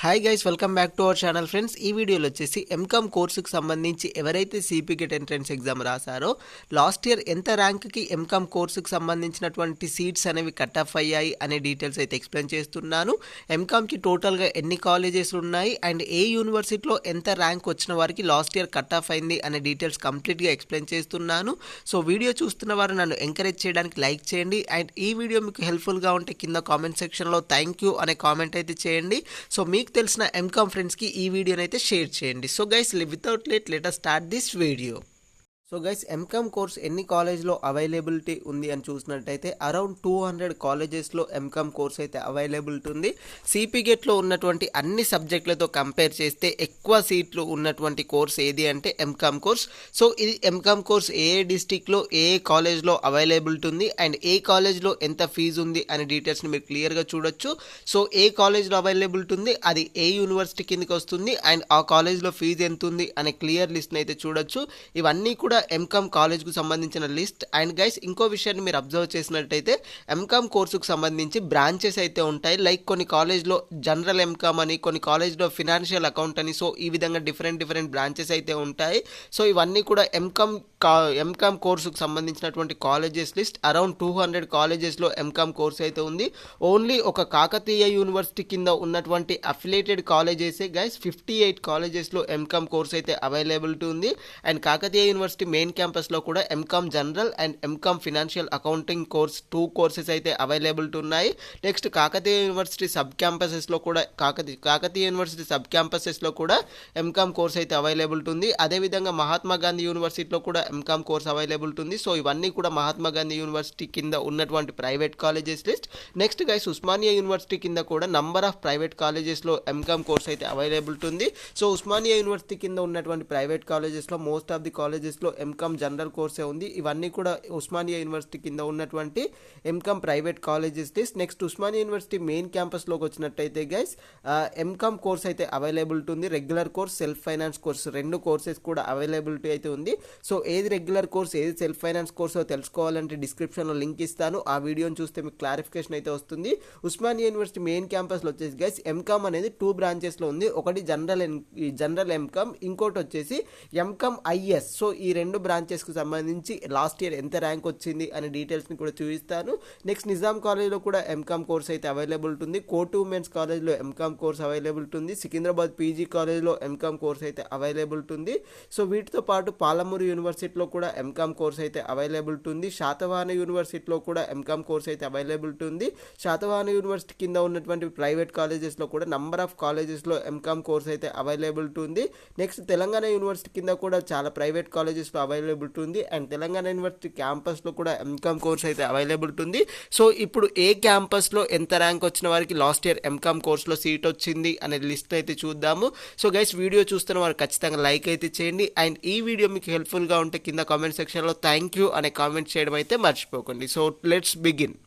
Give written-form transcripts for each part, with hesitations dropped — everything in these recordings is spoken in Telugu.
Hi guys, welcome back to our channel friends. ఈ వీడియోలో వచ్చేసి ఎంకామ్ కోర్సుకు సంబంధించి ఎవరైతే సిపిగెట్ ఎంట్రన్స్ ఎగ్జామ్ రాశారో లాస్ట్ ఇయర్ ఎంత ర్యాంక్కి ఎంకామ్ కోర్సుకు సంబంధించినటువంటి సీట్స్ అనేవి కట్ ఆఫ్ అయ్యాయి అనే డీటెయిల్స్ అయితే ఎక్స్ప్లెయిన్ చేస్తున్నాను. ఎంకామ్కి టోటల్గా ఎన్ని కాలేజెస్ ఉన్నాయి అండ్ ఏ యూనివర్సిటీలో ఎంత ర్యాంక్ వచ్చిన వారికి లాస్ట్ ఇయర్ కట్ ఆఫ్ అయింది అనే డీటెయిల్స్ కంప్లీట్గా ఎక్స్ప్లెయిన్ చేస్తున్నాను. సో వీడియో చూస్తున్న వారు నన్ను ఎంకరేజ్ చేయడానికి లైక్ చేయండి అండ్ ఈ వీడియో మీకు హెల్ప్ఫుల్గా ఉంటే కింద కామెంట్ సెక్షన్లో థ్యాంక్ యూ అనే కామెంట్ అయితే చేయండి. సో మీకు తెలిసిన ఎంకామ్ ఫ్రెండ్స్కి ఈ వీడియోని అయితే షేర్ చేయండి. So guys, without late let us start this video. So guys, MCom course ఎన్ని కాలేజ్లో అవైలబిలిటీ ఉంది అని చూసినట్టయితే అరౌండ్ 200 కాలేజెస్లో ఎంకామ్ కోర్స్ అయితే అవైలబిలిటీ ఉంది. సిపిగెట్లో ఉన్నటువంటి అన్ని సబ్జెక్టులతో కంపేర్ చేస్తే ఎక్కువ సీట్లు ఉన్నటువంటి కోర్స్ ఏది అంటే ఎంకామ్ కోర్స్. సో ఇది ఎంకామ్ కోర్స్ ఏ డిస్టిక్లో ఏ కాలేజ్లో అవైలబిలిటీ ఉంది అండ్ ఏ కాలేజ్లో ఎంత ఫీజు ఉంది అనే డీటెయిల్స్ని మీరు క్లియర్గా చూడొచ్చు. సో ఏ కాలేజ్లో అవైలబిలిటీ ఉంది, అది ఏ యూనివర్సిటీ కిందకి వస్తుంది అండ్ ఆ కాలేజ్లో ఫీజు ఎంత ఉంది అనే క్లియర్ లిస్ట్ని అయితే చూడొచ్చు. ఇవన్నీ కూడా ఎంకామ్ కాలేజ్కు సంబంధించిన లిస్ట్. అండ్ గైస్, ఇంకో విషయాన్ని మీరు అబ్జర్వ్ చేసినట్టయితే ఎంకామ్ కోర్సుకు సంబంధించి బ్రాంచెస్ అయితే ఉంటాయి. లైక్ కొన్ని కాలేజ్లో జనరల్ ఎంకామ్ అని, కొన్ని కాలేజ్లో ఫినాన్షియల్ అకౌంట్ అని, సో ఈ విధంగా డిఫరెంట్ బ్రాంచెస్ అయితే ఉంటాయి. సో ఇవన్నీ కూడా ఎంకామ్ కోర్సుకు సంబంధించినటువంటి కాలేజెస్ లిస్ట్. అరౌండ్ 200 కాలేజెస్లో ఎంకామ్ కోర్స్ అయితే ఉంది. ఓన్లీ ఒక కాకతీయ యూనివర్సిటీ కింద ఉన్నటువంటి అఫిలియేటెడ్ కాలేజెసే గైస్ 58 కాలేజెస్లో ఎంకామ్ కోర్స్ అయితే అవైలబిలిటీ ఉంది. అండ్ కాకతీయ యూనివర్సిటీ మెయిన్ క్యాంపస్లో కూడా MCom general and MCom financial accounting course 2 courses అయితే అవైలబిలిటీ ఉన్నాయి. నెక్స్ట్ కాకతీయ యూనివర్సిటీ సబ్ క్యాంపసెస్లో కూడా కాకతీయ యూనివర్సిటీ సబ్ క్యాంపసెస్లో కూడా ఎంకామ్ కోర్స్ అయితే అవైలబిలిటీ ఉంది. అదేవిధంగా మహాత్మా గాంధీ యూనివర్సిటీలో కూడా ఎంకామ్ కోర్స్ అవైలబిలిటీ ఉంది. సో ఇవన్నీ కూడా మహాత్మా గాంధీ యూనివర్సిటీ కింద ఉన్నటువంటి private colleges list. Next guys, Osmania university కింద కూడా నంబర్ ఆఫ్ ప్రైవేట్ కాలేజెస్లో ఎంకామ్ కోర్స్ అయితే అవైలబిలిటీ ఉంది. సో ఉస్మానియా యూనివర్సిటీ కింద ఉన్నటువంటి ప్రైవేట్ కాలేజెస్లో మోస్ట్ ఆఫ్ ది కాలేజెస్లో ఎంకామ్ జనరల్ కోర్సే ఉంది. ఇవన్నీ కూడా ఉస్మానియా యూనివర్సిటీ కింద ఉన్నటువంటి MCom private colleges list. Next Osmania university main క్యాంపస్లోకి వచ్చినట్టయితే గైస్ ఎంకామ్ కోర్స్ అయితే అవైలబిలిటీ ఉంది. Regular course, self finance course, 2 courses కూడా అవైలబిలిటీ అయితే ఉంది. సో ఏది రెగ్యులర్ కోర్స్, ఏది సెల్ఫ్ ఫైనాన్స్ కోర్సో తెలుసుకోవాలంటే డిస్క్రిప్షన్లో లింక్ ఇస్తాను. ఆ వీడియోని చూస్తే మీకు క్లారిఫికేషన్ అయితే వస్తుంది. ఉస్మానియా యూనివర్సిటీ మెయిన్ క్యాంపస్లో వచ్చేసి గైస్ ఎంకామ్ అనేది 2 బ్రాంచెస్లో ఉంది. ఒకటి జనరల్ ఎంకామ్, ఇంకోటి వచ్చేసి ఎంకామ్ ఐఎస్. సో ఈ 2 బ్రాంచెస్కి సంబంధించి లాస్ట్ ఇయర్ ఎంత ర్యాంక్ వచ్చింది అనే డీటెయిల్స్ని కూడా చూపిస్తాను. నెక్స్ట్ నిజాం కాలేజ్లో కూడా ఎంకామ్ కోర్స్ అయితే అవైలబిలిటీ ఉంది. కోటు ఉమెన్స్ కాలేజ్లో ఎంకామ్ కోర్స్ అవైలబిలిటీ ఉంది. సికింద్రాబాద్ పీజీ కాలేజ్లో ఎంకామ్ కోర్స్ అయితే అవైలబిలిటీ ఉంది. సో వీటితో పాటు పాలమూరు యూనివర్సిటీలో కూడా ఎంకామ్ కోర్స్ అయితే అవైలబిలిటీ ఉంది. శాతవాహన యూనివర్సిటీలో కూడా ఎంకామ్ కోర్స్ అయితే అవైలబిలిటీ ఉంది. శాతవాహన యూనివర్సిటీ కింద ఉన్నటువంటి ప్రైవేట్ కాలేజెస్లో కూడా నంబర్ ఆఫ్ కాలేజెస్లో ఎంకామ్ కోర్స్ అయితే అవైలబిలిటీ ఉంది. నెక్స్ట్ తెలంగాణ యూనివర్సిటీ కింద కూడా చాలా ప్రైవేట్ కాలేజెస్లో అవైలబిలిటీ ఉంది. అండ్ తెలంగాణ యూనివర్సిటీ క్యాంపస్లో కూడా ఎంకామ్ కోర్స్ అయితే అవైలబిలిటీ ఉంది. సో ఇప్పుడు ఏ క్యాంపస్లో ఎంత ర్యాంక్ వచ్చిన వారికి లాస్ట్ ఇయర్ ఎంకామ్ కోర్స్లో సీట్ వచ్చింది అనే లిస్ట్ అయితే చూద్దాము. సో గైస్, వీడియో చూస్తున్న వారు ఖచ్చితంగా లైక్ అయితే చేయండి. అండ్ ఈ వీడియో మీకు హెల్ప్ఫుల్గా ఉంటే కింద కామెంట్ సెక్షన్లో థ్యాంక్ యూ అనే కామెంట్ చేయడం అయితే మర్చిపోకండి. So let's begin.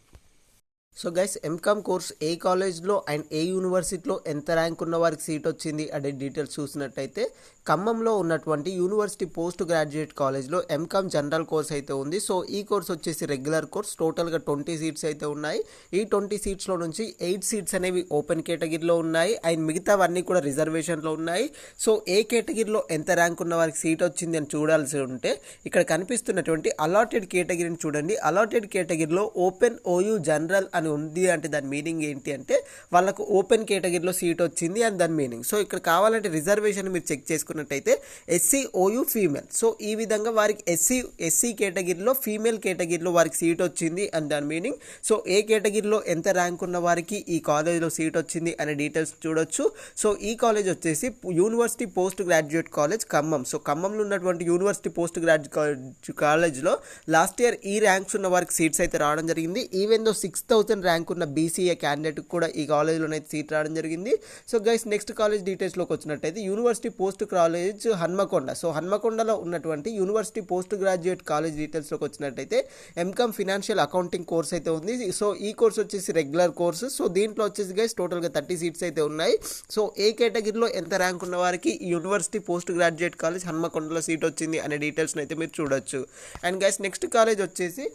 So guys, MCom course ఏ కాలేజ్లో అండ్ ఏ యూనివర్సిటీలో ఎంత ర్యాంక్ ఉన్న వారికి సీట్ వచ్చింది అనే డీటెయిల్స్ చూసినట్టయితే ఖమ్మంలో ఉన్నటువంటి యూనివర్సిటీ పోస్ట్ గ్రాడ్యుయేట్ కాలేజ్లో ఎంకామ్ జనరల్ కోర్స్ అయితే ఉంది. సో ఈ కోర్స్ వచ్చేసి రెగ్యులర్ కోర్స్. టోటల్గా 20 సీట్స్ అయితే ఉన్నాయి. ఈ 20 సీట్స్లో నుంచి 8 సీట్స్ అనేవి ఓపెన్ కేటగిరీలో ఉన్నాయి అండ్ మిగతావన్నీ కూడా రిజర్వేషన్లో ఉన్నాయి. సో ఏ కేటగిరీలో ఎంత ర్యాంక్ ఉన్న వారికి సీట్ వచ్చింది అని చూడాల్సి ఉంటే ఇక్కడ కనిపిస్తున్నటువంటి అలాటెడ్ కేటగిరీని చూడండి. అలాటెడ్ కేటగిరీలో ఓపెన్, ఓయూ, జనరల్ అని ఉంది అంటే దాని మీనింగ్ ఏంటి అంటే వాళ్ళకు ఓపెన్ కేటగిరీలో సీట్ వచ్చింది అని దాని మీనింగ్. సో ఇక్కడ కావాలంటే రిజర్వేషన్ మీరు చెక్ చేసుకున్నట్టయితే ఎస్సీ, ఓయూ, ఫీమేల్. సో ఈ విధంగా వారికి ఎస్సీ కేటగిరీలో, ఫీమేల్ కేటగిరీలో వారికి సీట్ వచ్చింది అని దాని మీనింగ్. సో ఏ కేటగిరీలో ఎంత ర్యాంక్ ఉన్న వారికి ఈ కాలేజ్లో సీట్ వచ్చింది అనే డీటెయిల్స్ చూడొచ్చు. సో ఈ కాలేజ్ వచ్చేసి university post graduate college Khammam. So ఖమ్మంలో ఉన్నటువంటి యూనివర్సిటీ పోస్ట్ గ్రాడ్యుయేట్ కాలేజ్లో లాస్ట్ ఇయర్ ఈ ర్యాంక్స్ ఉన్న వారికి సీట్స్ అయితే రావడం జరిగింది. ఈవెన్ దో 6000 ర్యాంక్ ఉన్న బీసీఏ క్యాండిడేట్ కూడా ఈ కాలేజ్లోనైతే సీట్ రావడం జరిగింది. సో గైస్, నెక్స్ట్ కాలేజ్ డీటెయిల్స్లోకి వచ్చినట్టయితే university post college Hanamkonda. So హన్మకొండలో ఉన్నటువంటి యూనివర్సిటీ పోస్ట్ గ్రాడ్యుయేట్ కాలేజ్ డీటెయిల్స్లోకి వచ్చినట్టయితే ఎంకామ్ ఫినాన్షియల్ అకౌంటింగ్ కోర్స్ అయితే ఉంది. సో ఈ కోర్స్ వచ్చేసి రెగ్యులర్ కోర్సు. సో దీంట్లో వచ్చేసి గైస్ టోటల్గా 30 సీట్స్ అయితే ఉన్నాయి. సో ఏ కేటగిరీలో ఎంత ర్యాంక్ ఉన్న వారికి ఈ యూనివర్సిటీ పోస్ట్ గ్రాడ్యుయేట్ కాలేజ్ హన్మకొండలో సీట్ వచ్చింది అనే డీటెయిల్స్ని అయితే మీరు చూడొచ్చు. అండ్ గైస్, నెక్స్ట్ కాలేజ్ వచ్చేసి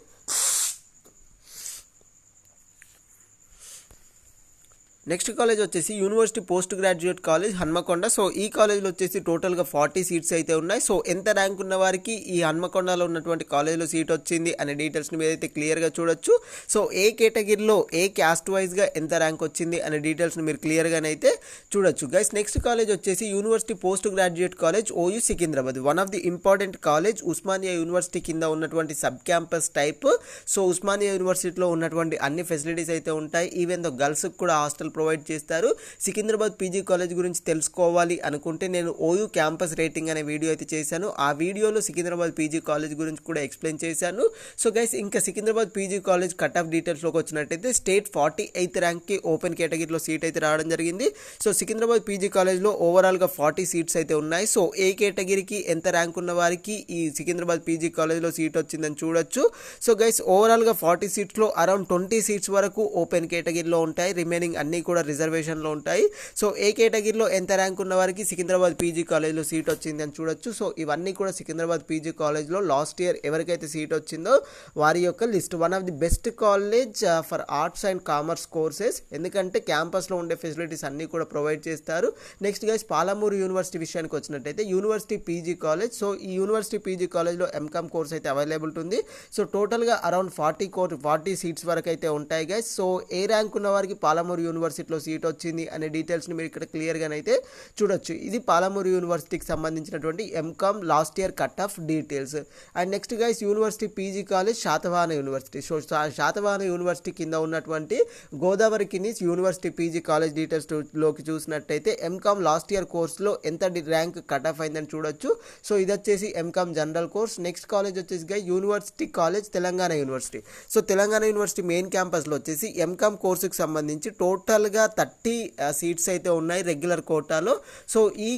నెక్స్ట్ కాలేజ్ వచ్చేసి university post graduate college Hanamkonda. So ఈ కాలేజ్లో వచ్చేసి టోటల్గా 40 సీట్స్ అయితే ఉన్నాయి. సో ఎంత ర్యాంక్ ఉన్న వారికి ఈ హన్మకొండలో ఉన్నటువంటి కాలేజ్లో సీట్ వచ్చింది అనే డీటెయిల్స్ని మీరైతే క్లియర్గా చూడొచ్చు. సో ఏ కేటగిరీలో ఏ క్యాస్ట్ వైజ్గా ఎంత ర్యాంక్ వచ్చింది అనే డీటెయిల్స్ని మీరు క్లియర్గానైతే చూడొచ్చు గైస్. నెక్స్ట్ కాలేజ్ వచ్చేసి university post graduate college OU Secunderabad. One of the important college, Osmania university కింద ఉన్నటువంటి sub campus type. So Osmania యూనివర్సిటీలో ఉన్నటువంటి అన్ని ఫెసిలిటీస్ అయితే ఉంటాయి. ఈవెన్ దో గర్ల్స్కి కూడా హాస్టల్ ప్రొవైడ్ చేస్తారు. సికింద్రాబాద్ పీజీ కాలేజ్ గురించి తెలుసుకోవాలి అనుకుంటే నేను ఓయూ క్యాంపస్ రేటింగ్ అనే వీడియో అయితే చేశాను. ఆ వీడియోలో సికింద్రాబాద్ పీజీ కాలేజ్ గురించి కూడా ఎక్స్ప్లెయిన్ చేశాను. సో గైస్ ఇంకా Secunderabad PG college cut off డీటెయిల్స్లోకి వచ్చినట్టయితే స్టేట్ 48th ర్యాంక్కి ఓపెన్ కేటగిరీలో సీట్ అయితే రావడం జరిగింది. సో సికింద్రాబాద్ పీజీ కాలేజ్లో ఓవరాల్గా 40 సీట్స్ అయితే ఉన్నాయి. సో ఏ కేటగిరీకి ఎంత ర్యాంక్ ఉన్న వారికి ఈ సికింద్రాబాద్ పీజీ కాలేజ్లో సీట్ వచ్చిందని చూడొచ్చు. సో గైస్ ఓవరాల్గా 40 సీట్స్లో అరౌండ్ 20 సీట్స్ వరకు ఓపెన్ కేటగిరీలో ఉంటాయి. రిమైనింగ్ అన్ని కూడా రిజర్వేషన్లో ఉంటాయి. సో ఏ కేటగిరీలో ఎంత ర్యాంక్ ఉన్న వారికి సికింద్రాబాద్ పీజీ కాలేజ్లో సీట్ వచ్చింది అని చూడొచ్చు. సో ఇవన్నీ కూడా సికింద్రాబాద్ పీజీ కాలేజ్లో లాస్ట్ ఇయర్ ఎవరికైతే సీట్ వచ్చిందో వారి యొక్క list. One of the best college for arts and commerce courses, ఎందుకంటే క్యాంపస్లో ఉండే ఫెసిలిటీస్ అన్నీ కూడా ప్రొవైడ్ చేస్తారు. నెక్స్ట్ గైస్ పాలమూరు యూనివర్సిటీ విషయానికి వచ్చినట్టయితే యూనివర్సిటీ పీజీ కాలేజ్. సో ఈ యూనివర్సిటీ పీజీ కాలేజ్లో ఎంకామ్ కోర్స్ అయితే అవైలబుల్ ఉంది. సో టోటల్గా అరౌండ్ 40 సీట్స్ వరకు అయితే ఉంటాయి గైస్. సో ఏ ర్యాంక్ ఉన్న వారికి పాలమూరు యూనివర్సిటీలో సీట్ వచ్చింది అనే డీటెయిల్స్ని మీరు ఇక్కడ క్లియర్గానైతే చూడొచ్చు. ఇది పాలమూరు యూనివర్సిటీకి సంబంధించినటువంటి MCom last year cut off details. And next guys university PG college Satavahana university. So Satavahana university కింద ఉన్నటువంటి Godavarikhani university PG college డీటెయిల్స్లోకి చూసినట్టయితే ఎంకామ్ లాస్ట్ ఇయర్ కోర్స్లో ఎంత ర్యాంక్ కట్ ఆఫ్ అయిందని చూడొచ్చు. సో ఇది వచ్చేసి MCom general course. Next college వచ్చేసి guys university college Telangana university. So Telangana university main క్యాంపస్లో వచ్చేసి ఎంకామ్ కోర్సుకి సంబంధించి టోటల్గా 30 సీట్స్ అయితే ఉన్నాయి రెగ్యులర్ కోటాలో. సో ఈ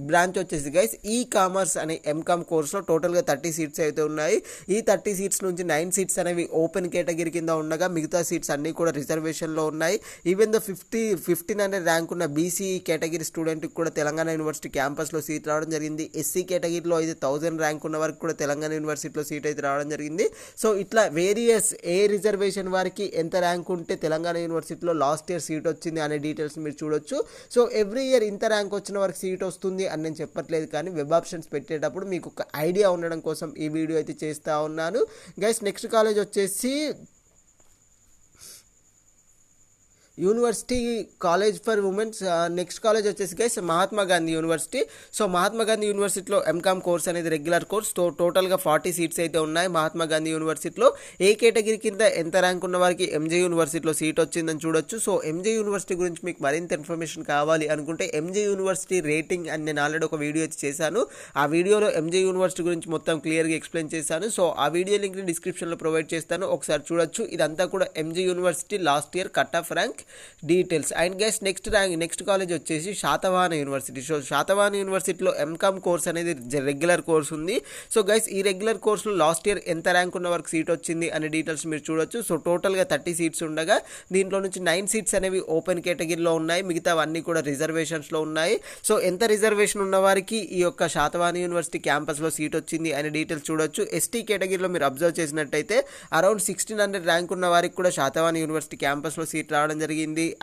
బ్రాంచ్ వచ్చేసి గైస్ ఈ కామర్స్ అనే ఎంకామ్ కోర్స్లో టోటల్గా 30 సీట్స్ అయితే ఉన్నాయి. ఈ 30 సీట్స్ నుంచి 9 సీట్స్ అనేవి ఓపెన్ కేటగిరీ కింద ఉండగా మిగతా సీట్స్ అన్నీ కూడా రిజర్వేషన్లో ఉన్నాయి. ఈవెన్ ద 1500 ర్యాంక్ ఉన్న బీసీ కేటగిరీ స్టూడెంట్కి కూడా తెలంగాణ యూనివర్సిటీ క్యాంపస్లో సీట్ రావడం జరిగింది. ఎస్సీ కేటగిరీలో అయితే 1000 ర్యాంక్ ఉన్న వరకు కూడా తెలంగాణ యూనివర్సిటీలో సీట్ అయితే రావడం జరిగింది. సో ఇట్లా వేరియస్ ఏ రిజర్వేషన్ వారికి ఎంత ర్యాంక్ ఉంటే తెలంగాణ యూనివర్సిటీలో లాస్ట్ ఇయర్ సీట్ వచ్చింది అనే డీటెయిల్స్ మీరు చూడొచ్చు. సో ఎవ్రీ ఇయర్ ఇంత ర్యాంక్ వచ్చిన వరకు సీట్ వస్తుంది అని నేను చెప్పట్లేదు, కానీ వెబ్ ఆప్షన్స్ పెట్టేటప్పుడు మీకు ఒక ఐడియా ఉండడం కోసం ఈ వీడియో అయితే చేస్తూ ఉన్నాను గైస్. నెక్స్ట్ కాలేజ్ వచ్చేసి university college for womens. Next college వచ్చేసి guys Mahatma Gandhi university. So Mahatma Gandhi యూనివర్సిటీలో ఎంకామ్ కోర్స్ అనేది రెగ్యులర్ కోర్స్. టోటల్గా 40 సీట్స్ అయితే ఉన్నాయి మహాత్మా గాంధీ యూనివర్సిటీలో. ఏ కేటగిరీ కింద ఎంత ర్యాంక్ ఉన్న వారికి ఎంజే యూనివర్సిటీలో సీట్ వచ్చిందని చూడొచ్చు. సో ఎంజే యూనివర్సిటీ గురించి మీకు మరింత ఇన్ఫర్మేషన్ కావాలి అనుకుంటే ఎంజే యూనివర్సిటీ రేటింగ్ అని నేను ఆల్రెడీ ఒక వీడియో అయితే చేశాను. ఆ వీడియోలో ఎంజే యూనివర్సిటీ గురించి మొత్తం క్లియర్గా ఎక్స్ప్లెయిన్ చేశాను. సో ఆ వీడియో లింక్ని డిస్క్రిప్షన్లో ప్రొవైడ్ చేస్తాను, ఒకసారి చూడొచ్చు. ఇదంతా కూడా MJ university last year cut off rank details. And guys next college వచ్చేసి శాతవాహన యూనివర్సిటీ. సో శాతవాహన యూనివర్సిటీలో ఎంకామ్ కోర్స్ అనేది రెగ్యులర్ కోర్స్ ఉంది. సో గైస్ ఈ రెగ్యులర్ కోర్సులో లాస్ట్ ఇయర్ ఎంత ర్యాంక్ ఉన్న వరకు సీట్ వచ్చింది అనే డీటెయిల్స్ మీరు చూడొచ్చు. సో టోటల్గా 30 సీట్స్ ఉండగా దీంట్లో నుంచి 9 సీట్స్ అనేవి ఓపెన్ కేటగిరీలో ఉన్నాయి, మిగతా అన్నీ కూడా రిజర్వేషన్స్లో ఉన్నాయి. సో ఎంత రిజర్వేషన్ ఉన్న వారికి ఈ యొక్క శాతవాహన యూనివర్సిటీ క్యాంపస్లో సీట్ వచ్చింది అనే డీటెయిల్స్ చూడొచ్చు. ఎస్టీ కేటగిరీలో మీరు అబ్జర్వ్ చేసినట్టయితే అరౌండ్ 1600 ర్యాంక్ ఉన్న వారికి కూడా శాతవాహన యూనివర్సిటీ క్యాంపస్లో సీట్ రావడం జరిగింది.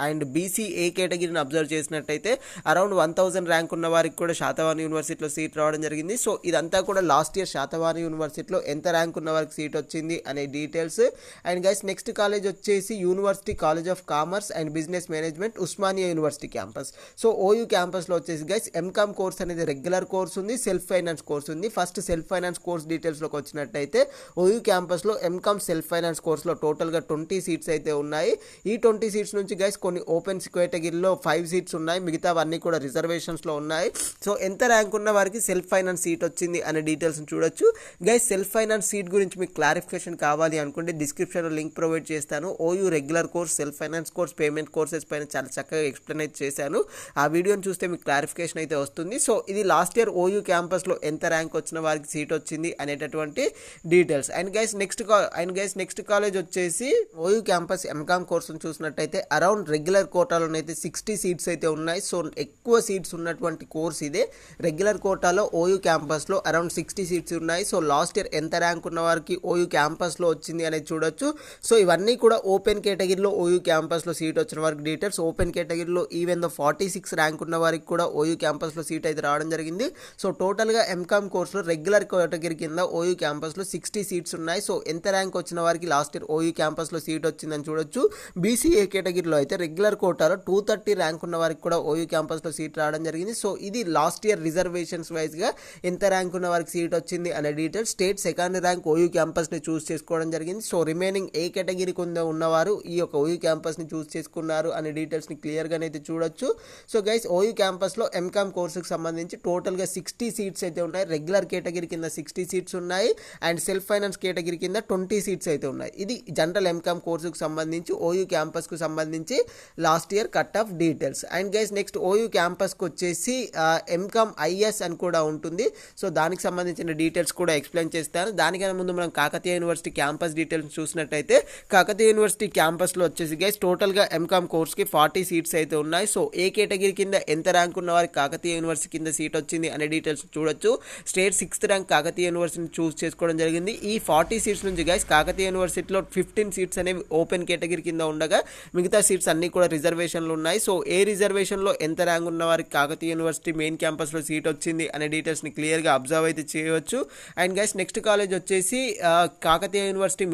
అండ్ బీసీ ఏ కేటగిరీని అబ్జర్వ్ చేసినట్టయితే అరౌండ్ 1000 ర్యాంక్ ఉన్న వారికి కూడా శాతవాహన యూనివర్సిటీలో సీట్ రావడం జరిగింది. సో ఇదంతా కూడా లాస్ట్ ఇయర్ శాతవాహన యూనివర్సిటీలో ఎంత ర్యాంక్ ఉన్న వారికి సీట్ వచ్చింది అనే details. And guys next college వచ్చేసి university college of commerce and business management Osmania university campus. So OU క్యాంపస్లో వచ్చేసి గైస్ ఎంకామ్ కోర్స్ అనేది రెగ్యులర్ కోర్స్ ఉంది, సెల్ఫ్ ఫైనాన్స్ కోర్స్ ఉంది. ఫస్ట్ సెల్ఫ్ ఫైనాన్స్ కోర్స్ డీటెయిల్స్లోకి వచ్చినట్టయితే ఓయూ క్యాంపస్లో ఎంకామ్ సెల్ఫ్ ఫైనాన్స్ కోర్స్లో టోటల్గా 20 సీట్స్ అయితే ఉన్నాయి. ఈ 20 సీట్స్ నుంచి గైస్ కొన్ని ఓపెన్ కేటగిరీలో 5 సీట్స్ ఉన్నాయి, మిగతావన్నీ కూడా రిజర్వేషన్స్లో ఉన్నాయి. సో ఎంత ర్యాంక్ ఉన్న వారికి సెల్ఫ్ ఫైనాన్స్ సీట్ వచ్చింది అనే డీటెయిల్స్ని చూడొచ్చు. గైస్ సెల్ఫ్ ఫైనాన్స్ సీట్ గురించి మీకు క్లారిఫికేషన్ కావాలి అనుకుంటే డిస్క్రిప్షన్లో లింక్ ప్రొవైడ్ చేస్తాను. OU regular course, self finance course, payment courses పైన చాలా చక్కగా ఎక్స్ప్లెయిన్ అయితే చేశాను. ఆ వీడియోని చూస్తే మీకు క్లారిఫికేషన్ అయితే వస్తుంది. సో ఇది లాస్ట్ ఇయర్ ఓయూ క్యాంపస్లో ఎంత ర్యాంక్ వచ్చిన వారికి సీట్ వచ్చింది అనేటటువంటి details. And guys next college వచ్చేసి ఓయూ క్యాంపస్ ఎంకామ్ కోర్సును చూసినట్టయితే అరౌండ్ రెగ్యులర్ కోటాలోనైతే 60 సీట్స్ అయితే ఉన్నాయి. సో ఎక్కువ సీట్స్ ఉన్నటువంటి కోర్స్ ఇదే. రెగ్యులర్ కోటాలో ఓయూ క్యాంపస్లో అరౌండ్ 60 సీట్స్ ఉన్నాయి. సో లాస్ట్ ఇయర్ ఎంత ర్యాంక్ ఉన్న వారికి ఓయూ క్యాంపస్లో వచ్చింది అనేది చూడొచ్చు. సో ఇవన్నీ కూడా ఓపెన్ కేటగిరీలో ఓయూ క్యాంపస్లో సీట్ వచ్చిన వారికి డీటెయిల్స్. ఓపెన్ కేటగిరీలో ఈవెన్ ద 46 ర్యాంక్ ఉన్న వారికి కూడా ఓయూ క్యాంపస్లో సీట్ అయితే రావడం జరిగింది. సో టోటల్గా ఎంకామ్ కోర్సులో రెగ్యులర్ కేటగిరీ కింద ఓయూ క్యాంపస్లో 60 సీట్స్ ఉన్నాయి. సో ఎంత ర్యాంక్ వచ్చిన వారికి లాస్ట్ ఇయర్ ఓయూ క్యాంపస్లో సీట్ వచ్చిందని చూడొచ్చు. బీసీఏ కేటగిరీలో అయితే రెగ్యులర్ కోటాలో 230 ర్యాంక్ ఉన్న వారికి కూడా ఓయూ క్యాంపస్లో సీట్ రావడం జరిగింది. సో ఇది లాస్ట్ ఇయర్ రిజర్వేషన్స్ వైజ్గా ఎంత ర్యాంక్ ఉన్న వారికి సీట్ వచ్చింది అనే details. State second rank OU క్యాంపస్ని చూస్ చేసుకోవడం జరిగింది. సో రిమైనింగ్ ఏ కేటగిరీ కింద ఉన్నవారు ఈ యొక్క ఓయూ క్యాంపస్ని చూస్ చేసుకున్నారు అనే డీటెయిల్స్ని క్లియర్గా అయితే చూడొచ్చు. సో గైస్ ఓయూ క్యాంపస్లో ఎంకామ్ కోర్సుకు సంబంధించి టోటల్గా 60 సీట్స్ అయితే ఉన్నాయి. రెగ్యులర్ కేటగిరీ కింద 60 సీట్స్ ఉన్నాయి అండ్ సెల్ఫ్ ఫైనాన్స్ కేటగిరీ కింద 20 సీట్స్ అయితే ఉన్నాయి. ఇది జనరల్ ఎంకామ్ కోర్సుకు సంబంధించి ఓయూ క్యాంపస్కు సంబంధించి last year cut off details. And guys next OU క్యాంపస్కి వచ్చేసి ఎంకామ్ ఐఎస్ అని కూడా ఉంటుంది. సో దానికి సంబంధించిన డీటెయిల్స్ కూడా ఎక్స్ప్లెయిన్ చేస్తాను. దానికన్నా ముందు మనం కాకతీయ యూనివర్సిటీ క్యాంపస్ డీటెయిల్స్ చూసినట్టయితే కాకతీయ యూనివర్సిటీ క్యాంపస్లో వచ్చేసి గైస్ టోటల్గా ఎంకామ్ కోర్స్కి 40 సీట్స్ అయితే ఉన్నాయి. సో ఏ కేటగిరీ కింద ఎంత ర్యాంక్ ఉన్న వారికి కాకతీయ యూనివర్సిటీ కింద సీట్ వచ్చింది అనే డీటెయిల్స్ చూడొచ్చు. స్టేట్ 6th ర్యాంక్ కాకతీయ యూనివర్సిటీని చూస్ చేసుకోవడం జరిగింది. ఈ 40 సీట్స్ నుంచి గైస్ కాకతీయ యూనివర్సిటీలో 15 సీట్స్ అనేవి ఓపెన్ కేటగిరీ కింద ఉండగా మిగతా సీట్స్ అన్ని కూడా రిజర్వేషన్లు ఉన్నాయి. సో ఏ రిజర్వేషన్లో ఎంత ర్యాంక్ ఉన్న వారికి కాకతీయ యూనివర్సిటీ మెయిన్ క్యాంపస్లో సీట్ వచ్చింది అనే డీటెయిల్స్ని క్లియర్గా అబ్జర్వ్ అయితే చేయవచ్చు. అండ్ గైస్ నెక్స్ట్ కాలేజ్ వచ్చేసి కాకతీయ యూనివర్సిటీ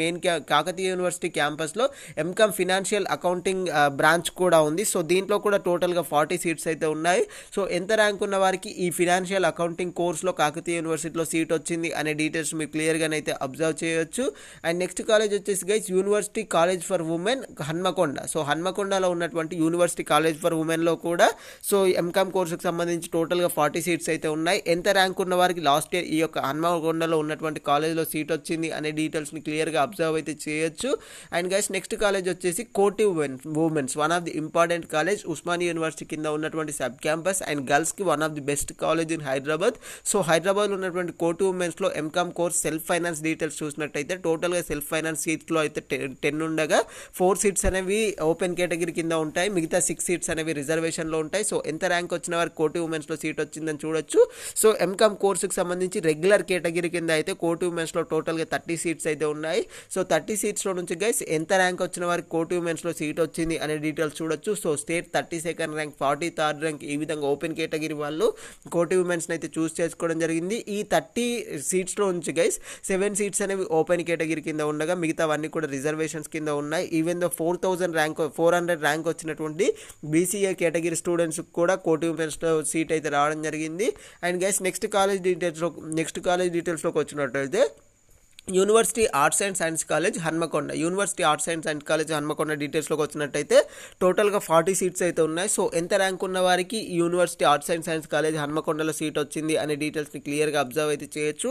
కాకతీయ యూనివర్సిటీ క్యాంపస్లో ఎంకామ్ ఫినాన్షియల్ అకౌంటింగ్ బ్రాంచ్ కూడా ఉంది. సో దీంట్లో కూడా టోటల్గా 40 సీట్స్ అయితే ఉన్నాయి. సో ఎంత ర్యాంక్ ఉన్న వారికి ఈ ఫినాన్షియల్ అకౌంటింగ్ కోర్స్లో కాకతీయ యూనివర్సిటీలో సీట్ వచ్చింది అనే డీటెయిల్స్ మీరు క్లియర్గానైతే అబ్జర్వ్ చేయవచ్చు. అండ్ నెక్స్ట్ కాలేజ్ వచ్చేసి guys university college for women Hanamkonda. So హన్మకొండలో ఉన్నటువంటి యూనివర్సిటీ కాలేజ్ ఫర్ ఉమెన్లో కూడా సో ఎంకామ్ కోర్సుకు సంబంధించి టోటల్గా 40 సీట్స్ అయితే ఉన్నాయి. ఎంత ర్యాంక్ ఉన్న వారికి లాస్ట్ ఇయర్ ఈ యొక్క హన్మకొండలో ఉన్నటువంటి కాలేజ్లో సీట్ వచ్చింది అనే డీటెయిల్స్ని క్లియర్గా అబ్జర్వ్ అయితే చేయొచ్చు. అండ్ గైస్ నెక్స్ట్ కాలేజ్ వచ్చేసి Koti womens one of the important college Osmania university కింద ఉన్నటువంటి సబ్ క్యాంపస్ అండ్ గర్ల్స్కి one of the best college in Hyderabad. So హైదరాబాద్లో ఉన్నటువంటి కోటి ఉమెన్స్లో MCom course self finance details చూసినట్టయితే టోటల్గా సెల్ఫ్ ఫైనాన్స్ సీట్స్లో అయితే 10 ఉండగా 4 సీట్స్ అనేవి ఓపెన్ కేటగిరీ కింద ఉంటాయి. మిగతా 6 సీట్స్ అనేవి రిజర్వేషన్లో ఉంటాయి. సో ఎంత ర్యాంక్ వచ్చిన వారికి కోటి ఉమెన్స్లో సీట్ వచ్చిందని చూడొచ్చు. సో ఎంకామ్ కోర్సుకు సంబంధించి రెగ్యులర్ కేటగిరీ కింద అయితే కోటి ఉమెన్స్లో టోటల్గా 30 సీట్స్ అయితే ఉన్నాయి. సో 30 సీట్స్లో నుంచి గైస్ ఎంత ర్యాంక్ వచ్చిన వారికి కోటి ఉమెన్స్లో సీట్ వచ్చింది అనే డీటెయిల్స్ చూడొచ్చు. So state 32nd rank 43rd rank ఈ విధంగా ఓపెన్ కేటగిరీ వాళ్ళు కోటి ఉమెన్స్ని అయితే చూస్ చేసుకోవడం జరిగింది. ఈ 30 సీట్స్లో నుంచి గైస్ 7 సీట్స్ అనేవి ఓపెన్ కేటగిరీ కింద ఉండగా మిగతావన్నీ కూడా రిజర్వేషన్స్ కింద ఉన్నాయి. ఈవెన్ ద 400 ర్యాంక్ వచ్చినటువంటి బీసీఏ కేటగిరీ స్టూడెంట్స్ కూడా కోటి ఉమెన్స్లో సీట్ అయితే రావడం జరిగింది. అండ్ గైస్ నెక్స్ట్ కాలేజ్ డీటెయిల్స్లోకి వచ్చినట్టయితే university arts and science college Hanamkonda. University arts and science college Hanamkonda డీటెయిల్స్లోకి వచ్చినట్టయితే టోటల్గా 40 సీట్స్ అయితే ఉన్నాయి. సో ఎంత ర్యాంక్ ఉన్న వారికి university arts and science college హన్మకొండలో సీట్ వచ్చింది అనే డీటెయిల్స్ని క్లియర్గా అబ్జర్వ్ అయితే చేయొచ్చు.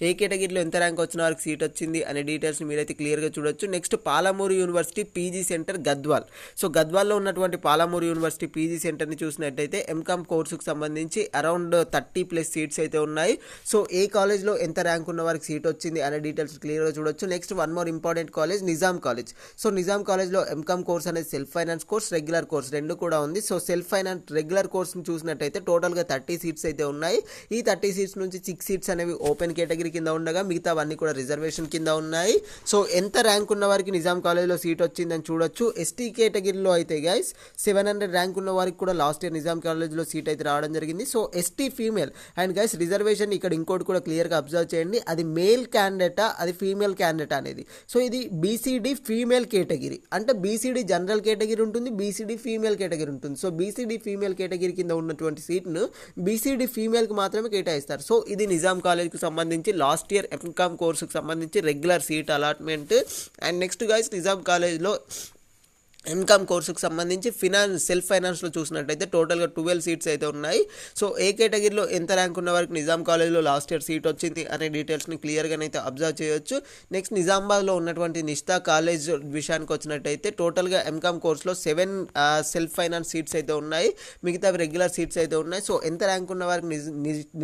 ఏ కేటగిరీలో ఎంత ర్యాంక్ వచ్చిన వారికి సీట్ వచ్చింది అనే డీటెయిల్స్ని మీరైతే క్లియర్గా చూడొచ్చు. Next Palamuru university PG center Gadwal. So గద్వాల్లో ఉన్నటువంటి పాలమూరు యూనివర్సిటీ పీజీ సెంటర్ని చూసినట్టయితే ఎంకామ్ కోర్సుకు సంబంధించి అరౌండ్ 30+ సీట్స్ అయితే ఉన్నాయి. సో ఏ కాలేజ్లో ఎంత ర్యాంక్ ఉన్న వారికి సీట్ వచ్చింది అనే డీటెయిల్స్ క్లియర్గా చూడొచ్చు. Next one more important college Nizam college. So Nizam కాలేజ్లో ఎంకామ్ కోర్స్ అనేది self finance course regular course రెండు కూడా ఉంది. సో సెల్ఫ్ ఫైనాన్స్ రెగ్యులర్ కోర్స్ని చూసినట్టయితే టోటల్గా 30 సీట్స్ అయితే ఉన్నాయి. ఈ 30 సీట్స్ నుంచి 6 సీట్స్ అనేవి ఓపెన్ కేటగిరీ కింద ఉండగా మిగతావన్నీ కూడా రిజర్వేషన్ కింద ఉన్నాయి. సో ఎంత ర్యాంక్ ఉన్న వారికి నిజాం కాలేజ్లో సీట్ వచ్చిందని చూడొచ్చు. ఎస్టీ కేటగిరీలో అయితే గైస్ 700 ర్యాంక్ ఉన్న వారికి కూడా లాస్ట్ ఇయర్ నిజాం కాలేజ్లో సీట్ అయితే రావడం జరిగింది. So ST female and guys reservation ఇక్కడ ఇంకోటి కూడా క్లియర్గా అబ్జర్వ్ చేయండి. అది మేల్ క్యాండిడేటా అది ఫీమేల్ క్యాండిడేట్ అనేది. సో ఇది బీసీడీ ఫీమేల్ కేటగిరీ అంటే బీసీడీ జనరల్ కేటగిరీ ఉంటుంది, బీసీడీ ఫీమేల్ కేటగిరీ ఉంటుంది. సో బీసీడీ ఫీమేల్ కేటగిరీ కింద ఉన్నటువంటి సీట్ను బీసీడీ ఫీమేల్కి మాత్రమే కేటాయిస్తారు. సో ఇది నిజాం కాలేజ్కి సంబంధించి లాస్ట్ ఇయర్ ఎంకామ్ కోర్సుకు సంబంధించి regular seat allotment. And next guys Nizam కాలేజ్లో ఎంకామ్ కోర్సుకు సంబంధించి సెల్ఫ్ ఫైనాన్స్లో చూసినట్టయితే టోటల్గా 12 సీట్స్ అయితే ఉన్నాయి. సో ఏ కేటగిరీలో ఎంత ర్యాంక్ ఉన్న వారికి నిజాం కాలేజ్లో లాస్ట్ ఇయర్ సీట్ వచ్చింది అనే డీటెయిల్స్ని క్లియర్గానైతే అబ్జర్వ్ చేయొచ్చు. నెక్స్ట్ నిజామాబాద్లో ఉన్నటువంటి నిష్తా కాలేజ్ విషయానికి వచ్చినట్టయితే టోటల్గా ఎంకామ్ కోర్సులో 7 సెల్ఫ్ ఫైనాన్స్ సీట్స్ అయితే ఉన్నాయి, మిగతా రెగ్యులర్ సీట్స్ అయితే ఉన్నాయి. సో ఎంత ర్యాంక్ ఉన్న వారికి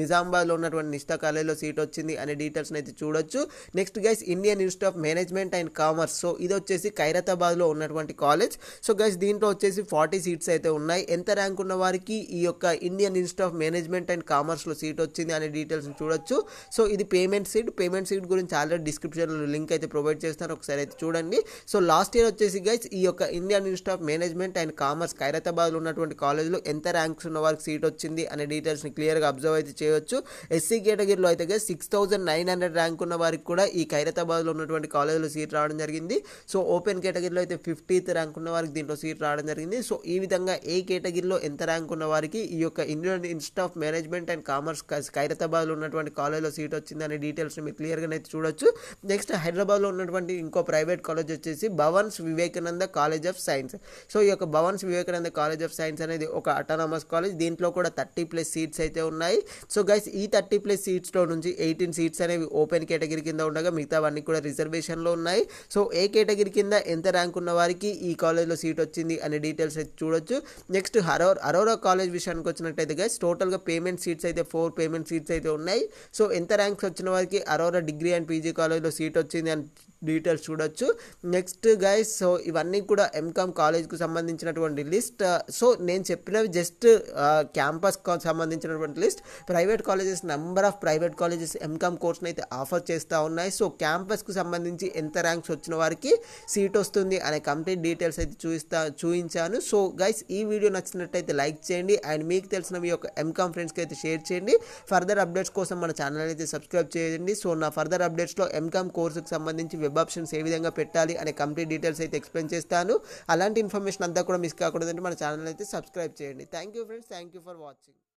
నిజామాబాద్లో ఉన్నటువంటి నిష్తా కాలేజ్లో సీట్ వచ్చింది అనే డీటెయిల్స్ని అయితే చూడొచ్చు. Next guys Indian institute of management and commerce. So ఇది వచ్చేసి ఖైరతాబాద్లో ఉన్నటువంటి కాలేజ్. ఫ్రెండ్స్. సో గైస్ దీంట్లో వచ్చేసి 40 సీట్స్ అయితే ఉన్నాయి. ఎంత ర్యాంక్ ఉన్న వారికి ఈ యొక్క Indian institute of management and కామర్స్లో సీట్ వచ్చింది అనే డీటెయిల్స్ చూడొచ్చు. సో ఇది పేమెంట్ సీట్ గురించి ఆల్రెడీ డిస్క్రిప్షన్లో లింక్ అయితే ప్రొవైడ్ చేస్తాను, ఒకసారి అయితే చూడండి. సో లాస్ట్ ఇయర్ వచ్చేసి గైస్ ఈ యొక్క Indian institute of management and commerce ఖైరతాబాద్లో ఉన్నటువంటి కాలేజ్లో ఎంత ర్యాంక్స్ ఉన్న వారికి సీట్ వచ్చింది అనే డీటెయిల్స్ని క్లియర్గా అబ్జర్వ్ అయితే చేయొచ్చు. ఎస్సీ కేటగిరీలో అయితే గైస్ 6900 ర్యాంక్ ఉన్న వారికి కూడా ఈ ఖైరతాబాద్లో ఉన్నటువంటి కాలేజ్లో సీట్ రావడం జరిగింది. సో ఓపెన్ కేటగిరీలో అయితే 50th ర్యాంక్ ఉన్న వారికి దీంట్లో సీట్ రావడం జరిగింది. సో ఈ విధంగా ఏ కేటగిరీలో ఎంత ర్యాంక్ ఉన్న వారికి ఈ యొక్క Indian institute of management and commerce ఖైరతాబాద్లో ఉన్నటువంటి కాలేజ్లో సీట్ వచ్చింది అనే డీటెయిల్స్ని మీరు క్లియర్గా అయితే చూడొచ్చు. నెక్స్ట్ హైదరాబాద్లో ఉన్నటువంటి ఇంకో ప్రైవేట్ కాలేజ్ వచ్చేసి Bhavan's Vivekananda college of science. So ఈ యొక్క Bhavan's Vivekananda college of science అనేది ఒక అటానమస్ కాలేజ్. దీంట్లో కూడా 30+ సీట్స్ అయితే ఉన్నాయి. సో గైస్ ఈ 30+ సీట్స్లో నుంచి 18 సీట్స్ అనేవి ఓపెన్ కేటగిరీ కింద ఉండగా మిగతావన్నీ కూడా రిజర్వేషన్లో ఉన్నాయి. సో ఏ కేటగిరీ కింద ఎంత ర్యాంక్ ఉన్న వారికి ఈ కాలేజ్లో సీట్ వచ్చింది అనే డీటెయిల్స్ అయితే చూడొచ్చు. నెక్స్ట్ అరోరా కాలేజ్ విషయానికి వచ్చినట్టయితే గైస్ టోటల్గా పేమెంట్ సీట్స్ అయితే 4 పేమెంట్ సీట్స్ అయితే ఉన్నాయి. సో ఎంత ర్యాంక్స్ వచ్చిన వారికి అరోరా డిగ్రీ అండ్ పీజీ కాలేజ్లో సీట్ వచ్చింది అని డీటెయిల్స్ చూడొచ్చు. నెక్స్ట్ గైస్ సో ఇవన్నీ కూడా ఎంకామ్ కాలేజ్కి సంబంధించినటువంటి లిస్ట్. సో నేను చెప్పినవి జస్ట్ క్యాంపస్ సంబంధించినటువంటి list. Private colleges number of private colleges MCom కోర్స్ని అయితే ఆఫర్ చేస్తూ ఉన్నాయి. సో క్యాంపస్కి సంబంధించి ఎంత ర్యాంక్స్ వచ్చిన వారికి సీట్ వస్తుంది అనే కంప్లీట్ డీటెయిల్స్ అయితే చూపించాను. సో గైస్ ఈ వీడియో నచ్చినట్టయితే లైక్ చేయండి అండ్ మీకు తెలిసిన మీ యొక్క ఎంకామ్ ఫ్రెండ్స్కి అయితే షేర్ చేయండి. ఫర్దర్ అప్డేట్స్ కోసం మన ఛానల్ అయితే సబ్స్క్రైబ్ చేయండి. సో నా ఫర్దర్ అప్డేట్స్లో ఎంకామ్ కోర్సుకి సంబంధించి వెబ్ ఆప్షన్స్ ఏ విధంగా పెట్టాలి అనే కంప్లీట్ డీటెయిల్స్ అయితే ఎక్స్ప్లెయిన్ చేస్తాను. అలాంటి ఇన్ఫర్మేషన్ అంతా కూడా మిస్ కాకూడదంటే మన ఛానల్ అయితే సబ్స్క్రైబ్ చేయండి. Thank you friends, thank you for watching.